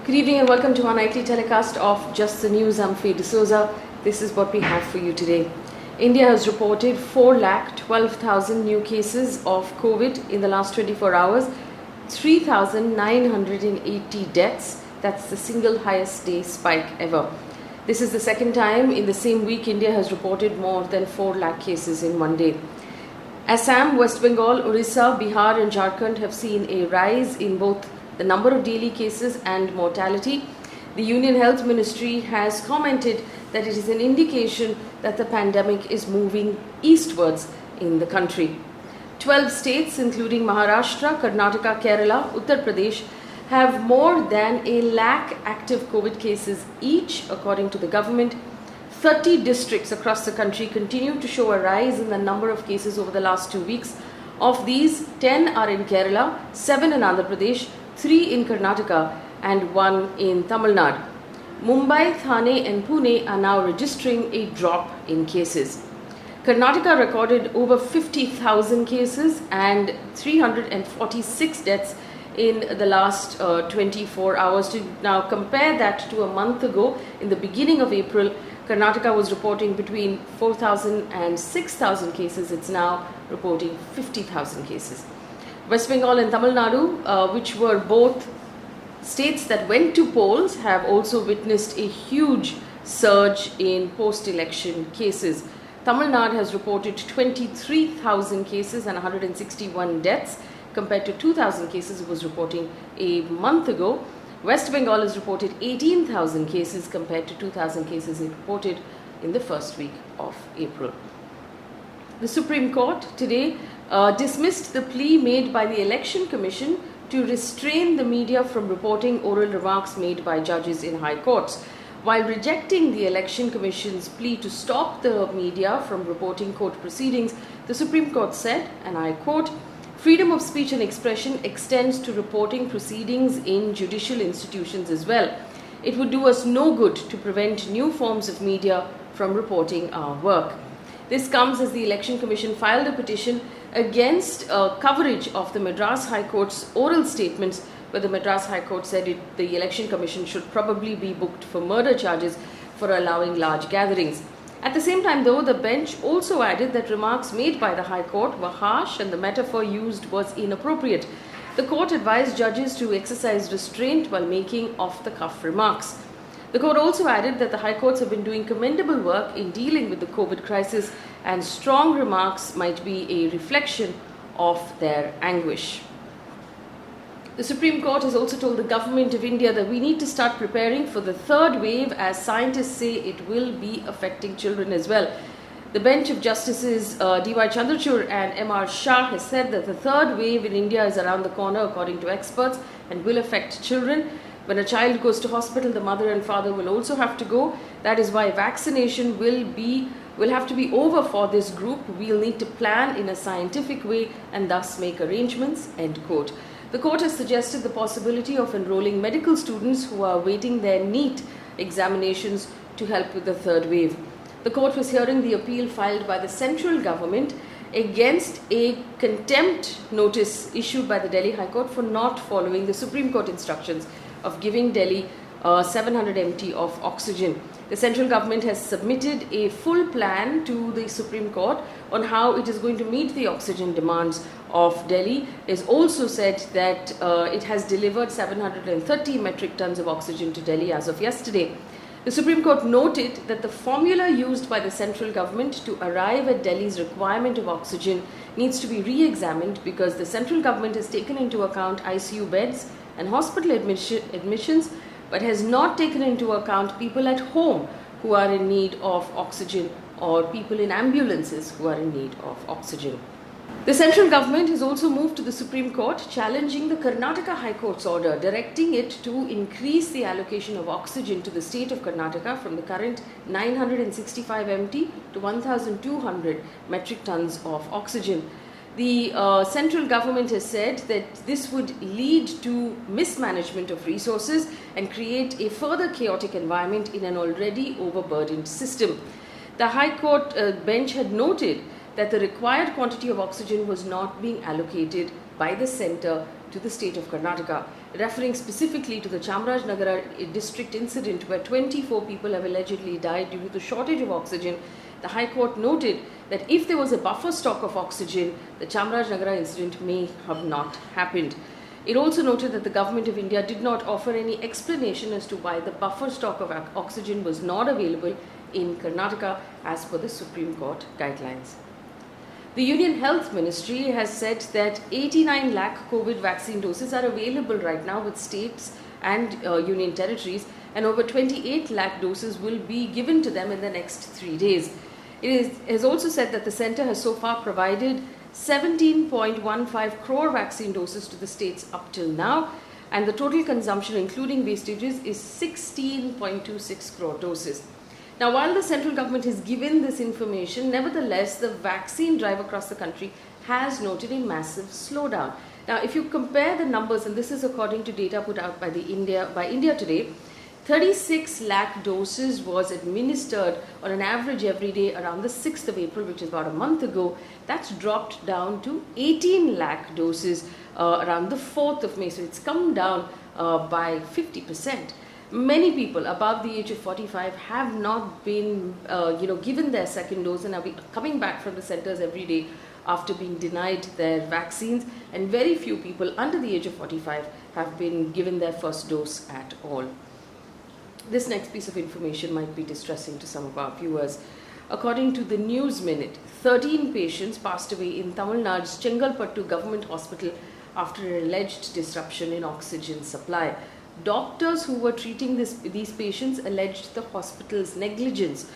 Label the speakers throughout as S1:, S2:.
S1: Good evening and welcome to our nightly telecast of Just the News. I'm Faye D'Souza. This is what we have for you today. India has reported 4,12,000 new cases of COVID in the last 24 hours, 3,980 deaths. That's the single highest day spike ever. This is the second time in the same week India has reported more than 4 lakh cases in one day. Assam, West Bengal, Orissa, Bihar and Jharkhand have seen a rise in both the number of daily cases and mortality. The Union Health Ministry has commented that it is an indication that the pandemic is moving eastwards in the country. 12 states, including Maharashtra, Karnataka, Kerala, Uttar Pradesh, have more than 1 lakh active COVID cases each, according to the government. 30 districts across the country continue to show a rise in the number of cases over the last 2 weeks. Of these, 10 are in Kerala, 7 in Andhra Pradesh, 3 in Karnataka and 1 in Tamil Nadu. Mumbai, Thane and Pune are now registering a drop in cases. Karnataka recorded over 50,000 cases and 346 deaths in the last 24 hours. To now compare that to a month ago, in the beginning of April, Karnataka was reporting between 4,000 and 6,000 cases. It's now reporting 50,000 cases. West Bengal and Tamil Nadu, which were both states that went to polls, have also witnessed a huge surge in post-election cases. Tamil Nadu has reported 23,000 cases and 161 deaths compared to 2,000 cases it was reporting a month ago. West Bengal has reported 18,000 cases compared to 2,000 cases it reported in the first week of April. The Supreme Court today dismissed the plea made by the Election Commission to restrain the media from reporting oral remarks made by judges in high courts. While rejecting the Election Commission's plea to stop the media from reporting court proceedings, the Supreme Court said, and I quote, "Freedom of speech and expression extends to reporting proceedings in judicial institutions as well. It would do us no good to prevent new forms of media from reporting our work." This comes as the Election Commission filed a petition against coverage of the Madras High Court's oral statements, where the Madras High Court said the Election Commission should probably be booked for murder charges for allowing large gatherings. At the same time, though, the bench also added that remarks made by the High Court were harsh and the metaphor used was inappropriate. The court advised judges to exercise restraint while making off-the-cuff remarks. The court also added that the high courts have been doing commendable work in dealing with the COVID crisis, and strong remarks might be a reflection of their anguish. The Supreme Court has also told the government of India that we need to start preparing for the third wave, as scientists say it will be affecting children as well. The bench of Justices D.Y. Chandrachud and M.R. Shah has said that the third wave in India is around the corner, according to experts, and will affect children. When a child goes to hospital, the mother and father will also have to go. That is why vaccination will have to be over for this group. We'll need to plan in a scientific way and thus make arrangements, end quote. The court has suggested the possibility of enrolling medical students who are awaiting their NEET examinations to help with the third wave. The court was hearing the appeal filed by the central government against a contempt notice issued by the Delhi High Court for not following the Supreme Court instructions of giving Delhi 700 MT of oxygen. The central government has submitted a full plan to the Supreme Court on how it is going to meet the oxygen demands of Delhi. It has also said that it has delivered 730 metric tons of oxygen to Delhi as of yesterday. The Supreme Court noted that the formula used by the central government to arrive at Delhi's requirement of oxygen needs to be re-examined, because the central government has taken into account ICU beds and hospital admissions, but has not taken into account people at home who are in need of oxygen, or people in ambulances who are in need of oxygen. The central government has also moved to the Supreme Court, challenging the Karnataka High Court's order directing it to increase the allocation of oxygen to the state of Karnataka from the current 965 MT to 1,200 metric tons of oxygen. The central government has said that this would lead to mismanagement of resources and create a further chaotic environment in an already overburdened system. The High Court bench had noted that the required quantity of oxygen was not being allocated by the centre to the state of Karnataka. Referring specifically to the Chamarajanagar district incident where 24 people have allegedly died due to the shortage of oxygen, the High Court noted that if there was a buffer stock of oxygen, the Chamarajanagar incident may have not happened. It also noted that the Government of India did not offer any explanation as to why the buffer stock of oxygen was not available in Karnataka as per the Supreme Court guidelines. The Union Health Ministry has said that 89 lakh COVID vaccine doses are available right now with states and union territories, and over 28 lakh doses will be given to them in the next 3 days. It has also said that the centre has so far provided 17.15 crore vaccine doses to the states up till now, and the total consumption including wastages is 16.26 crore doses. Now, while the central government has given this information, nevertheless the vaccine drive across the country has noted a massive slowdown. Now, if you compare the numbers, and this is according to data put out by India Today, 36 lakh doses was administered on an average every day around the 6th of April, which is about a month ago. That's dropped down to 18 lakh doses around the 4th of May. So it's come down by 50%. Many people above the age of 45 have not been given their second dose and are coming back from the centres every day after being denied their vaccines, and very few people under the age of 45 have been given their first dose at all. This next piece of information might be distressing to some of our viewers. According to the News Minute, 13 patients passed away in Tamil Nadu's Chengalpattu Government Hospital after an alleged disruption in oxygen supply. Doctors who were treating these patients alleged the hospital's negligence.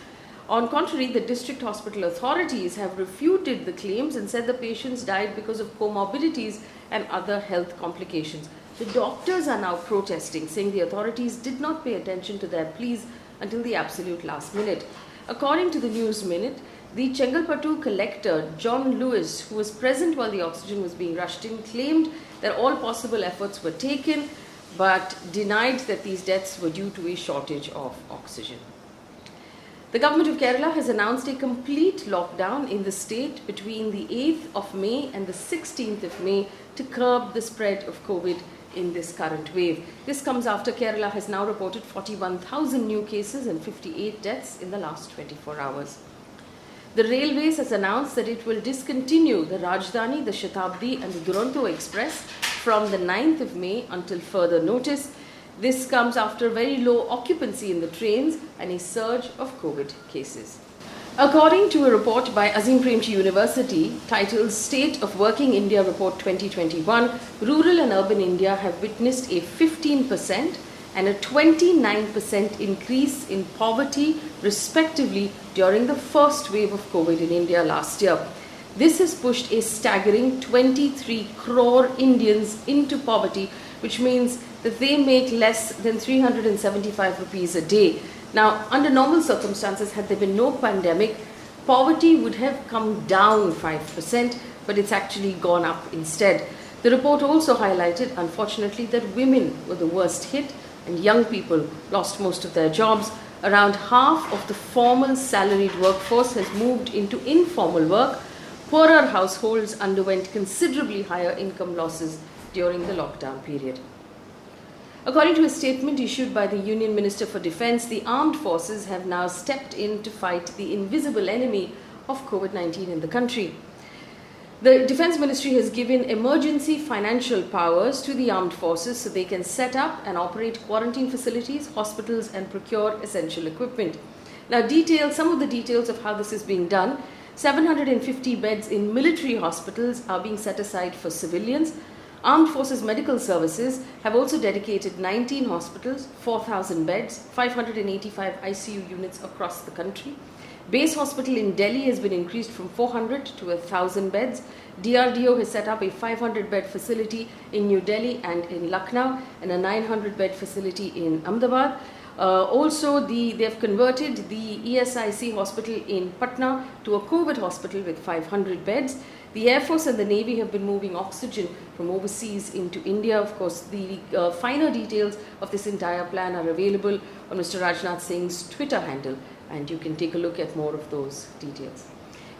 S1: On contrary, the district hospital authorities have refuted the claims and said the patients died because of comorbidities and other health complications. The doctors are now protesting, saying the authorities did not pay attention to their pleas until the absolute last minute. According to the News Minute, the Chengalpattu collector, John Lewis, who was present while the oxygen was being rushed in, claimed that all possible efforts were taken, but denied that these deaths were due to a shortage of oxygen. The government of Kerala has announced a complete lockdown in the state between the 8th of May and the 16th of May to curb the spread of COVID in this current wave. This comes after Kerala has now reported 41,000 new cases and 58 deaths in the last 24 hours. The Railways has announced that it will discontinue the Rajdhani, the Shatabdi and the Duronto Express from the 9th of May until further notice. This comes after very low occupancy in the trains and a surge of COVID cases. According to a report by Azim Premji University titled State of Working India Report 2021, rural and urban India have witnessed a 15% and a 29% increase in poverty respectively during the first wave of COVID in India last year. This has pushed a staggering 23 crore Indians into poverty, which means that they make less than 375 rupees a day. Now, under normal circumstances, had there been no pandemic, poverty would have come down 5%, but it's actually gone up instead. The report also highlighted, unfortunately, that women were the worst hit and young people lost most of their jobs. Around half of the formal salaried workforce has moved into informal work. Poorer households underwent considerably higher income losses during the lockdown period. According to a statement issued by the Union Minister for Defence, the armed forces have now stepped in to fight the invisible enemy of COVID-19 in the country. The Defence Ministry has given emergency financial powers to the armed forces so they can set up and operate quarantine facilities, hospitals and procure essential equipment. Now, some of the details of how this is being done. 750 beds in military hospitals are being set aside for civilians. Armed Forces Medical Services have also dedicated 19 hospitals, 4,000 beds, 585 ICU units across the country. Base Hospital in Delhi has been increased from 400 to 1,000 beds. DRDO has set up a 500-bed facility in New Delhi and in Lucknow and a 900-bed facility in Ahmedabad. They have converted the ESIC hospital in Patna to a COVID hospital with 500 beds. The Air Force and the Navy have been moving oxygen from overseas into India. Of course, the finer details of this entire plan are available on Mr. Rajnath Singh's Twitter handle, and you can take a look at more of those details.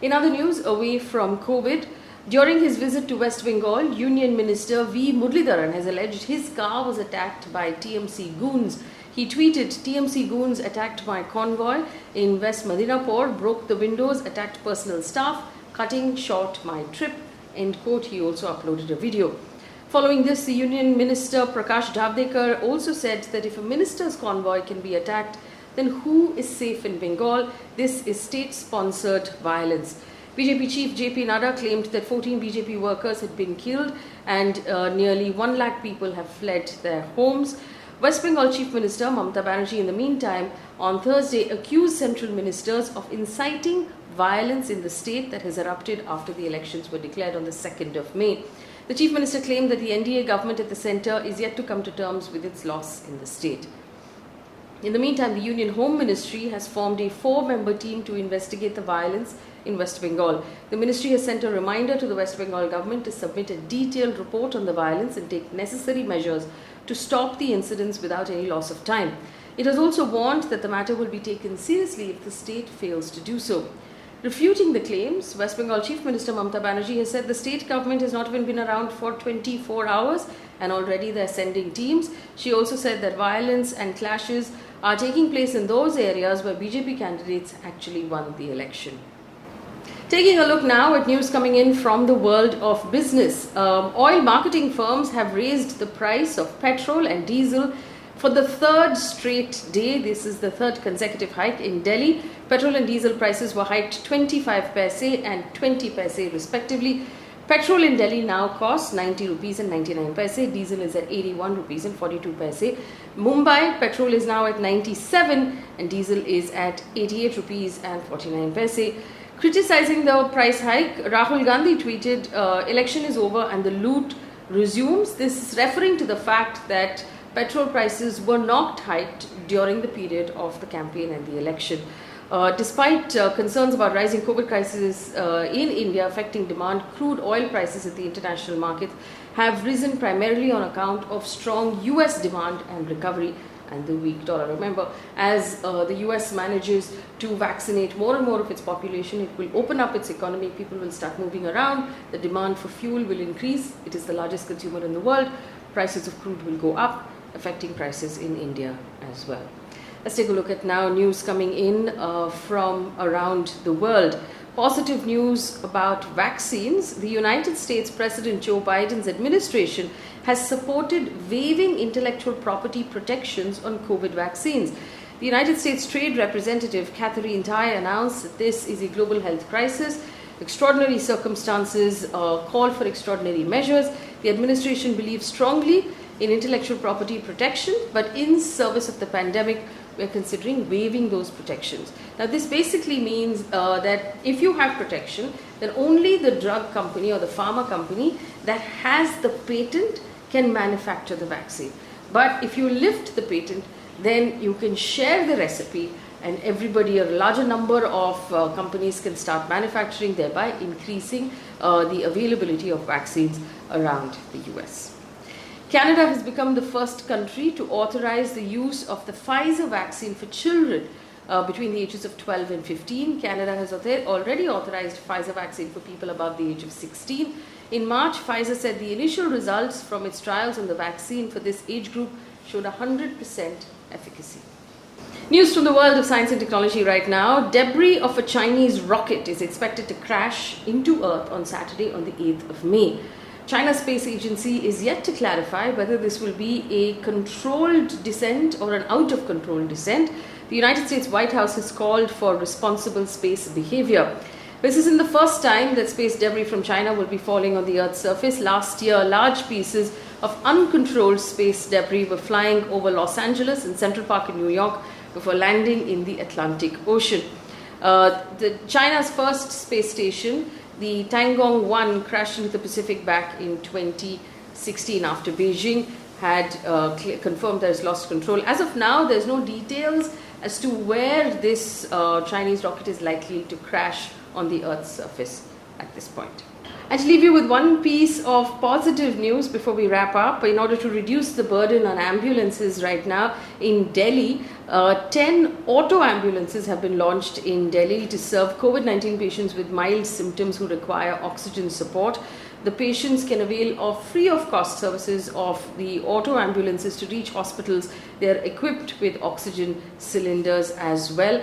S1: In other news, away from COVID, During his visit to West Bengal, Union Minister V. Muralidharan has alleged his car was attacked by TMC goons. He tweeted, "TMC goons attacked my convoy in West Medinapur, broke the windows, attacked personal staff, cutting short my trip." End quote. He also uploaded a video. Following this, the Union Minister Prakash Javadekar also said that if a minister's convoy can be attacked, then who is safe in Bengal? This is state-sponsored violence. BJP Chief JP Nadda claimed that 14 BJP workers had been killed and nearly 1 lakh people have fled their homes. West Bengal Chief Minister Mamata Banerjee, in the meantime, on Thursday accused central ministers of inciting violence in the state that has erupted after the elections were declared on the 2nd of May. The Chief Minister claimed that the NDA government at the centre is yet to come to terms with its loss in the state. In the meantime, the Union Home Ministry has formed a 4-member team to investigate the violence in West Bengal. The ministry has sent a reminder to the West Bengal government to submit a detailed report on the violence and take necessary measures to stop the incidents without any loss of time. It has also warned that the matter will be taken seriously if the state fails to do so. Refuting the claims, West Bengal Chief Minister Mamata Banerjee has said the state government has not even been around for 24 hours and already they're sending teams. She also said that violence and clashes are taking place in those areas where BJP candidates actually won the election. Taking a look now at news coming in from the world of business. Oil marketing firms have raised the price of petrol and diesel for the 3rd straight day. This is the 3rd consecutive hike in Delhi. Petrol and diesel prices were hiked 25 paise and 20 paise respectively. Petrol in Delhi now costs 90 rupees and 99 paise. Diesel is at 81 rupees and 42 paise. Mumbai, petrol is now at 97 and diesel is at 88 rupees and 49 paise. Criticizing the price hike, Rahul Gandhi tweeted, "Election is over and the loot resumes." This is referring to the fact that petrol prices were not hiked during the period of the campaign and the election. Despite concerns about rising COVID crisis in India affecting demand, crude oil prices at the international market have risen primarily on account of strong US demand and recovery and the weak dollar. Remember, as the US manages to vaccinate more and more of its population, it will open up its economy, people will start moving around, the demand for fuel will increase, it is the largest consumer in the world, prices of crude will go up, affecting prices in India as well. Let's take a look at now news coming in from around the world. Positive news about vaccines. The United States President Joe Biden's administration has supported waiving intellectual property protections on COVID vaccines. The United States Trade Representative Katherine Tai announced that this is a global health crisis. Extraordinary circumstances call for extraordinary measures. The administration believes strongly in intellectual property protection, but in service of the pandemic, we're considering waiving those protections. Now, this basically means that if you have protection, then only the drug company or the pharma company that has the patent can manufacture the vaccine. But if you lift the patent, then you can share the recipe and everybody, a larger number of companies can start manufacturing, thereby increasing the availability of vaccines around the US. Canada has become the first country to authorize the use of the Pfizer vaccine for children between the ages of 12 and 15. Canada has already authorized Pfizer vaccine for people above the age of 16. In March, Pfizer said the initial results from its trials on the vaccine for this age group showed 100% efficacy. News from the world of science and technology right now. Debris of a Chinese rocket is expected to crash into Earth on Saturday on the 8th of May. China's space agency is yet to clarify whether this will be a controlled descent or an out-of-control descent. The United States White House has called for responsible space behavior. This isn't the first time that space debris from China will be falling on the Earth's surface. Last year, large pieces of uncontrolled space debris were flying over Los Angeles and Central Park in New York before landing in the Atlantic Ocean. China's first space station, the Tiangong-1, crashed into the Pacific back in 2016 after Beijing had confirmed that it's lost control. As of now, there's no details as to where this Chinese rocket is likely to crash on the Earth's surface at this point. And to leave you with one piece of positive news before we wrap up, in order to reduce the burden on ambulances right now in Delhi, 10 auto ambulances have been launched in Delhi to serve COVID-19 patients with mild symptoms who require oxygen support. The patients can avail of free of cost services of the auto ambulances to reach hospitals. They are equipped with oxygen cylinders as well.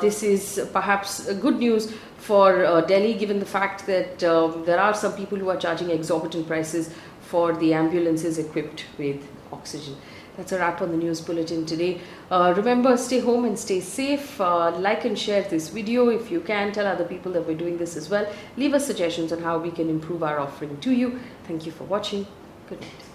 S1: This is perhaps good news for Delhi, given the fact that there are some people who are charging exorbitant prices for the ambulances equipped with oxygen. That's a wrap on the news bulletin today. Remember, stay home and stay safe. Like and share this video if you can. Tell other people that we're doing this as well. Leave us suggestions on how we can improve our offering to you. Thank you for watching. Good night.